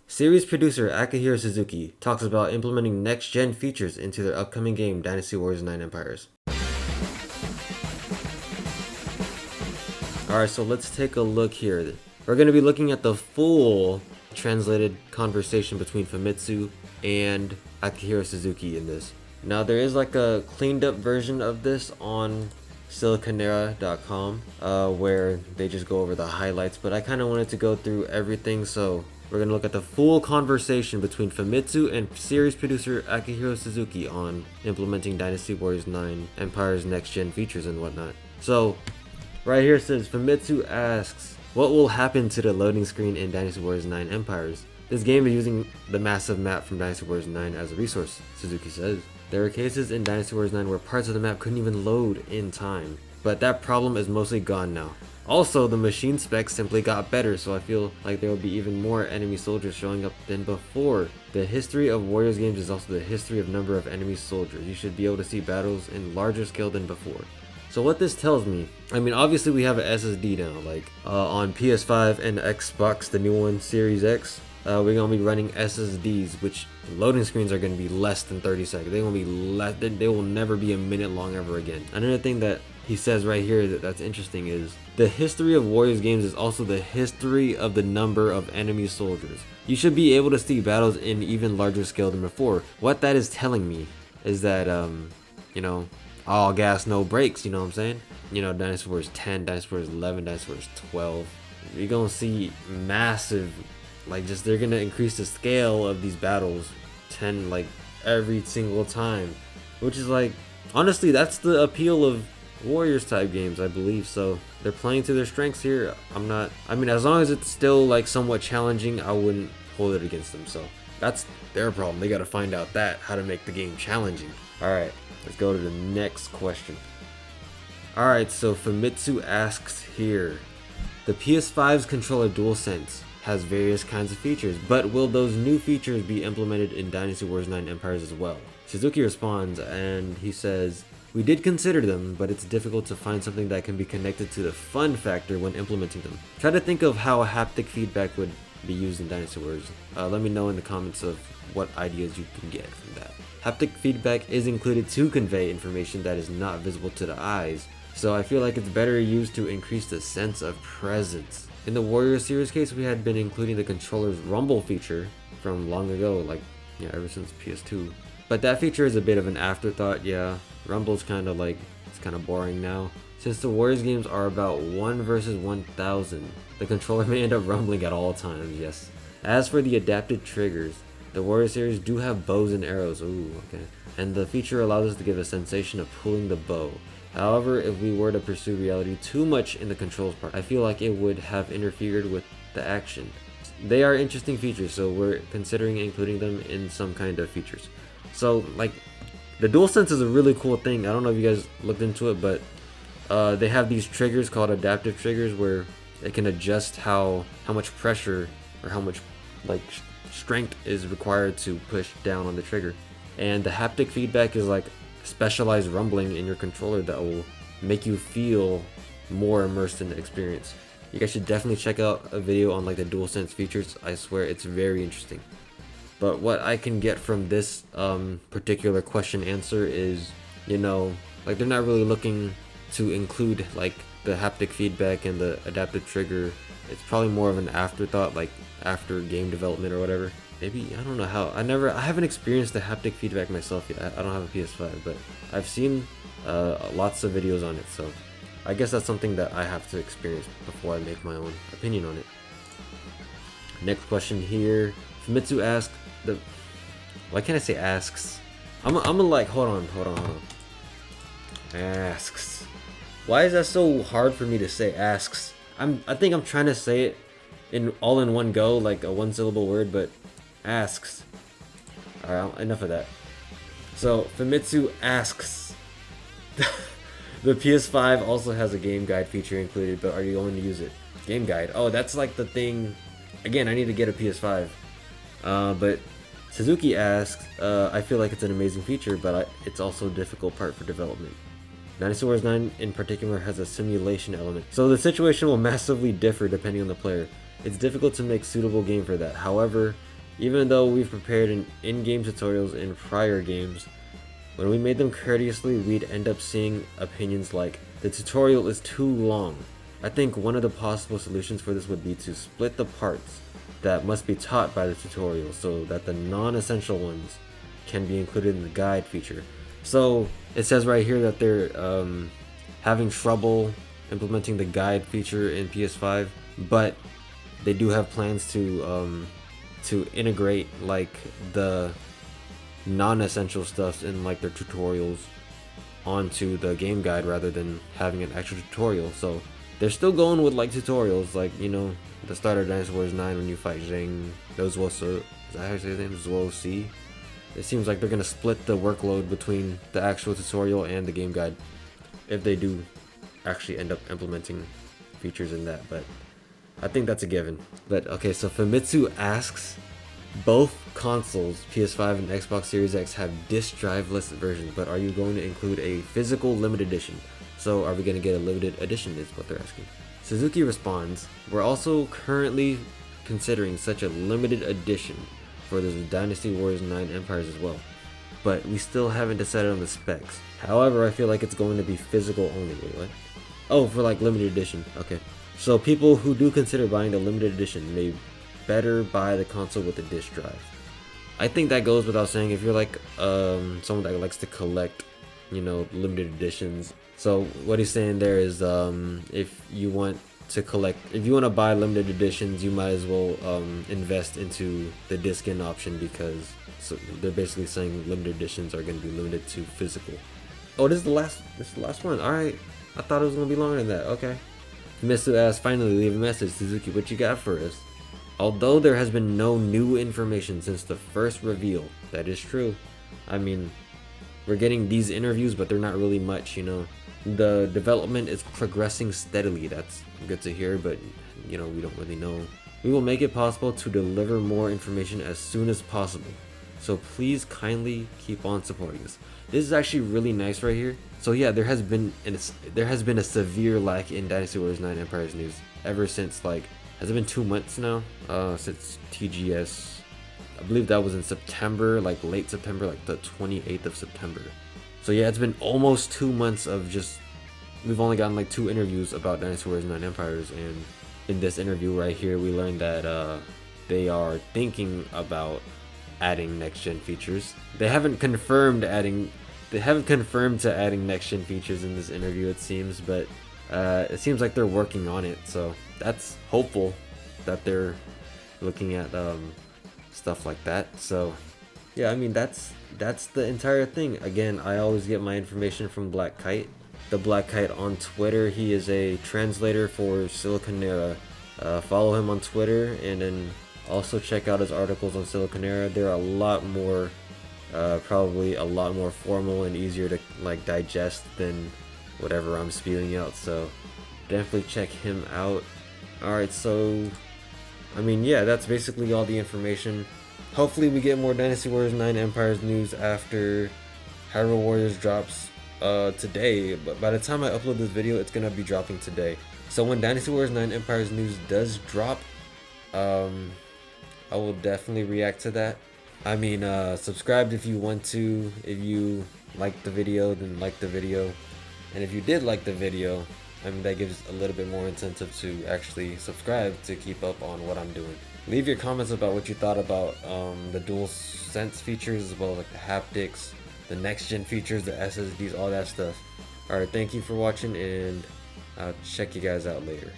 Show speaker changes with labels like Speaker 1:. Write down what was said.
Speaker 1: Series producer Akihiro Suzuki talks about implementing next-gen features into their upcoming game Dynasty Warriors 9 Empires. Alright, so let's take a look here. We're going to be looking at the full translated conversation between Famitsu and Akihiro Suzuki in this. Now there is like a cleaned up version of this on Siliconera.com where they just go over the highlights, but I kind of wanted to go through everything, so we're going to look at the full conversation between Famitsu and series producer Akihiro Suzuki on implementing Dynasty Warriors 9 Empire's next gen features and whatnot. So right here it says, Famitsu asks, what will happen to the loading screen in Dynasty Warriors 9 Empires? This game is using the massive map from Dynasty Warriors 9 as a resource, Suzuki says. There were cases in Dynasty Warriors 9 where parts of the map couldn't even load in time, but that problem is mostly gone now. Also, the machine specs simply got better, so I feel like there will be even more enemy soldiers showing up than before. The history of Warriors games is also the history of number of enemy soldiers. You should be able to see battles in larger scale than before. So what this tells me, I mean, obviously we have an SSD now, like on PS5 and Xbox, the new one, Series X, we're gonna be running SSDs, which loading screens are gonna be less than 30 seconds. They're gonna be less. They will never be a minute long ever again. Another thing that he says right here that's interesting is the history of Warriors games is also the history of the number of enemy soldiers. You should be able to see battles in even larger scale than before. What that is telling me is that you know, all gas, no brakes, you know what I'm saying? You know, Dynasty Warriors 10, Dynasty Warriors 11, Dynasty Warriors 12. You're gonna see massive, like, just they're gonna increase the scale of these battles 10, like, every single time. Which is like, honestly, that's the appeal of Warriors type games, I believe. So they're playing to their strengths here. I mean, as long as it's still like somewhat challenging, I wouldn't hold it against them. So that's their problem. They gotta find out how to make the game challenging. Alright. Let's go to the next question. Alright, so Famitsu asks here, the PS5's controller DualSense has various kinds of features, but will those new features be implemented in Dynasty Warriors 9 Empires as well? Suzuki responds and he says, we did consider them, but it's difficult to find something that can be connected to the fun factor when implementing them. Try to think of how haptic feedback would be used in Dynasty Warriors. Let me know in the comments of what ideas you can get from that. Haptic feedback is included to convey information that is not visible to the eyes, so I feel like it's better used to increase the sense of presence. In the Warriors series case, we had been including the controller's rumble feature from long ago, like, yeah, ever since PS2. But that feature is a bit of an afterthought, yeah. Rumble's kind of like, it's kind of boring now. Since the Warriors games are about 1 versus 1,000, the controller may end up rumbling at all times, yes. As for the adapted triggers, the Warrior series do have bows and arrows, ooh, okay. And the feature allows us to give a sensation of pulling the bow. However, if we were to pursue reality too much in the controls part, I feel like it would have interfered with the action. They are interesting features, so we're considering including them in some kind of features. So, like, the DualSense is a really cool thing. I don't know if you guys looked into it, but they have these triggers called adaptive triggers where it can adjust how much pressure or how much, like, strength is required to push down on the trigger. And the haptic feedback is like specialized rumbling in your controller that will make you feel more immersed in the experience. You guys should definitely check out a video on like the DualSense features. I swear it's very interesting. But what I can get from this particular question answer is, you know, like they're not really looking to include like the haptic feedback and the adaptive trigger. It's probably more of an afterthought, like after game development or whatever. Maybe, I don't know how. I haven't experienced the haptic feedback myself yet. I don't have a PS5, but I've seen lots of videos on it, so I guess that's something that I have to experience before I make my own opinion on it. Next question here. Famitsu asks why can't I say asks? I'm gonna like, hold on. Asks. Why is that so hard for me to say asks? I think I'm trying to say it all in one go, like a one syllable word, but asks. Alright, enough of that. So Famitsu asks, the PS5 also has a game guide feature included, but are you going to use it? Game guide. Oh, that's like the thing. Again, I need to get a PS5. But Suzuki asks, I feel like it's an amazing feature, but it's also a difficult part for development. Dynasty Warriors 9 in particular has a simulation element, so the situation will massively differ depending on the player. It's difficult to make suitable game for that. However, Even though we've prepared in-game tutorials in prior games, when we made them courteously, we'd end up seeing opinions like, the tutorial is too long. I think one of the possible solutions for this would be to split the parts that must be taught by the tutorial so that the non-essential ones can be included in the guide feature. So it says right here that they're having trouble implementing the guide feature in PS5, but they do have plans to integrate like the non-essential stuff in like their tutorials onto the game guide rather than having an actual tutorial. So they're still going with like tutorials, like, you know, the start of Dynasty Warriors 9 when you fight Zhang, those was, is that how you say his name? Zhuo Si. It seems like they're gonna split the workload between the actual tutorial and the game guide if they do actually end up implementing features in that, but I think that's a given. But okay, so Famitsu asks, both consoles, PS5 and Xbox Series X, have disc drive-less versions, but are you going to include a physical limited edition? So are we going to get a limited edition is what they're asking. Suzuki responds, we're also currently considering such a limited edition for the Dynasty Warriors 9 Empires as well, but we still haven't decided on the specs. However, I feel like it's going to be physical only. Wait, what? Oh, for like limited edition. Okay. So people who do consider buying the limited edition may better buy the console with a disc drive. I think that goes without saying if you're like someone that likes to collect, you know, limited editions. So what he's saying there is if you want to collect, if you want to buy limited editions, you might as well invest into the disc-in option, because they're basically saying limited editions are going to be limited to physical. Oh, this is the last one. All right, I thought it was going to be longer than that. Okay. Mitsu asks, finally leave a message. Suzuki, what you got for us? Although there has been no new information since the first reveal, that is true. I mean, we're getting these interviews, but they're not really much, you know. The development is progressing steadily. That's good to hear, but, you know, we don't really know. We will make it possible to deliver more information as soon as possible. So please kindly keep on supporting us. This is actually really nice right here. So yeah, there has been a severe lack in Dynasty Warriors 9 Empires news ever since, like, has it been 2 months now? Since TGS, I believe that was in September, like late September, like the 28th of September. So yeah, it's been almost 2 months of just, we've only gotten like 2 interviews about Dynasty Warriors 9 Empires, and in this interview right here, we learned that they are thinking about adding next-gen features. They haven't confirmed to adding next-gen features in this interview, it seems, but it seems like they're working on it, so that's hopeful that they're looking at stuff like that. So yeah, I mean, that's the entire thing. Again, I always get my information from Black Kite. The Black Kite on Twitter, he is a translator for Siliconera. Follow him on Twitter, and then also check out his articles on Siliconera. They're a lot more probably a lot more formal and easier to like digest than whatever I'm spewing out, so definitely check him out. Alright, so I mean, yeah, that's basically all the information. Hopefully we get more Dynasty Warriors 9 Empires news after Hyrule Warriors drops today, but by the time I upload this video, it's gonna be dropping today. So when Dynasty Warriors 9 Empires news does drop, I will definitely react to that. I mean, subscribe if you want to. If you liked the video, then like the video. And if you did like the video, I mean, that gives a little bit more incentive to actually subscribe to keep up on what I'm doing. Leave your comments about what you thought about the dual sense features, as well as like the haptics, the next gen features, the SSDs, all that stuff. Alright, thank you for watching, and I'll check you guys out later.